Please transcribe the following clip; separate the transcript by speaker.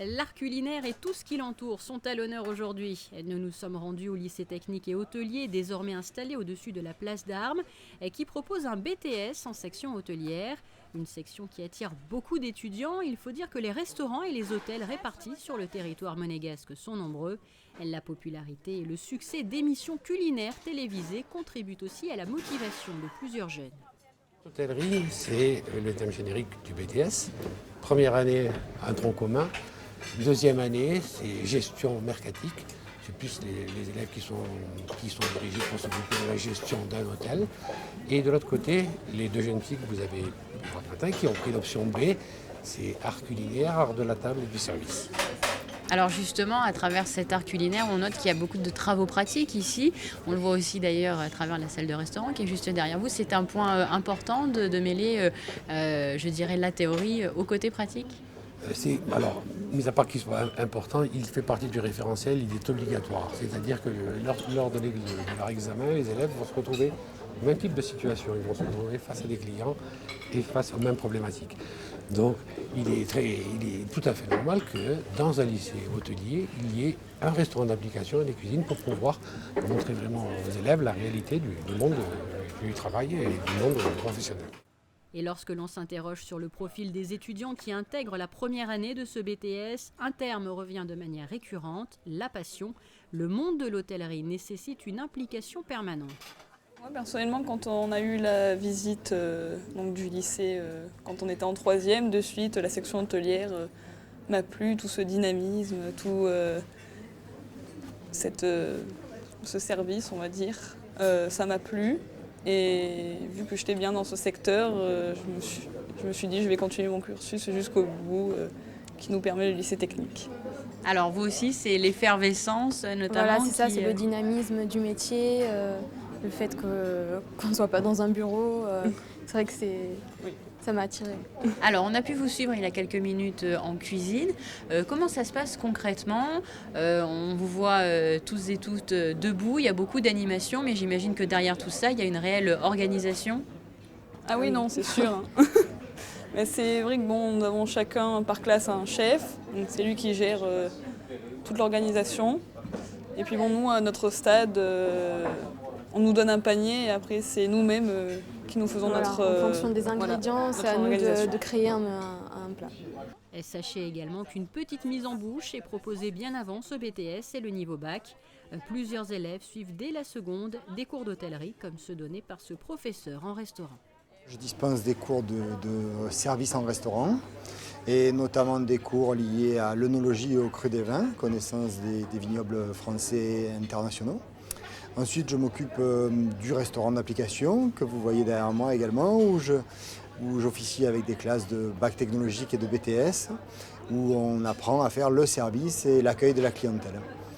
Speaker 1: L'art culinaire et tout ce qui l'entoure sont à l'honneur aujourd'hui. Nous nous sommes rendus au lycée technique et hôtelier, désormais installé au-dessus de la place d'Armes, qui propose un BTS en section hôtelière. Une section qui attire beaucoup d'étudiants. Il faut dire que les restaurants et les hôtels répartis sur le territoire monégasque sont nombreux. La popularité et le succès d'émissions culinaires télévisées contribuent aussi à la motivation de plusieurs jeunes.
Speaker 2: L'hôtellerie, c'est le thème générique du BTS. Première année, un tronc commun. Deuxième année, c'est gestion mercatique. C'est plus les élèves qui sont dirigés pour s'occuper de la gestion d'un hôtel. Et de l'autre côté, les deux jeunes filles que vous avez voir ce matin qui ont pris l'option B, c'est art culinaire, art de la table et du service.
Speaker 3: Alors justement, à travers cet art culinaire, on note qu'il y a beaucoup de travaux pratiques ici. On le voit aussi d'ailleurs à travers la salle de restaurant qui est juste derrière vous. C'est un point important de mêler, je dirais, la théorie au côté pratique.
Speaker 2: Alors, mis à part qu'il soit important, il fait partie du référentiel, il est obligatoire. C'est-à-dire que lors de leur examen, les élèves vont se retrouver au même type de situation. Ils vont se retrouver face à des clients et face aux mêmes problématiques. Donc, il est tout à fait normal que dans un lycée hôtelier, il y ait un restaurant d'application et des cuisines pour pouvoir montrer vraiment aux élèves la réalité du monde du travail et du monde professionnel.
Speaker 1: Et lorsque l'on s'interroge sur le profil des étudiants qui intègrent la première année de ce BTS, un terme revient de manière récurrente, la passion. Le monde de l'hôtellerie nécessite une implication permanente.
Speaker 4: Moi, personnellement, quand on a eu la visite donc, du lycée, quand on était en troisième, de suite, la section hôtelière m'a plu, tout ce dynamisme, tout ce service, on va dire, ça m'a plu. Et vu que j'étais bien dans ce secteur, je me suis dit je vais continuer mon cursus jusqu'au bout qui nous permet le lycée technique.
Speaker 3: Alors vous aussi, c'est l'effervescence notamment.
Speaker 5: Voilà, c'est ça, c'est le dynamisme du métier, le fait qu'on ne soit pas dans un bureau. C'est vrai que ça m'a attirée.
Speaker 3: Alors, on a pu vous suivre il y a quelques minutes en cuisine. Comment ça se passe concrètement ? On vous voit tous et toutes debout, il y a beaucoup d'animation, mais j'imagine que derrière tout ça, il y a une réelle organisation.
Speaker 4: Ah oui, non, c'est sûr. Mais c'est vrai que nous avons chacun par classe un chef, donc c'est lui qui gère toute l'organisation. Et puis nous, à notre stade, on nous donne un panier et après c'est nous-mêmes qui nous faisons notre...
Speaker 5: En fonction des ingrédients, c'est à nous de créer un plat.
Speaker 1: Et sachez également qu'une petite mise en bouche est proposée bien avant ce BTS et le niveau bac. Plusieurs élèves suivent dès la seconde des cours d'hôtellerie comme ceux donnés par ce professeur en restaurant.
Speaker 6: Je dispense des cours de service en restaurant et notamment des cours liés à l'œnologie et au cru des vins, connaissance des vignobles français et internationaux. Ensuite, je m'occupe du restaurant d'application que vous voyez derrière moi également, où j'officie avec des classes de bac technologique et de BTS, où on apprend à faire le service et l'accueil de la clientèle.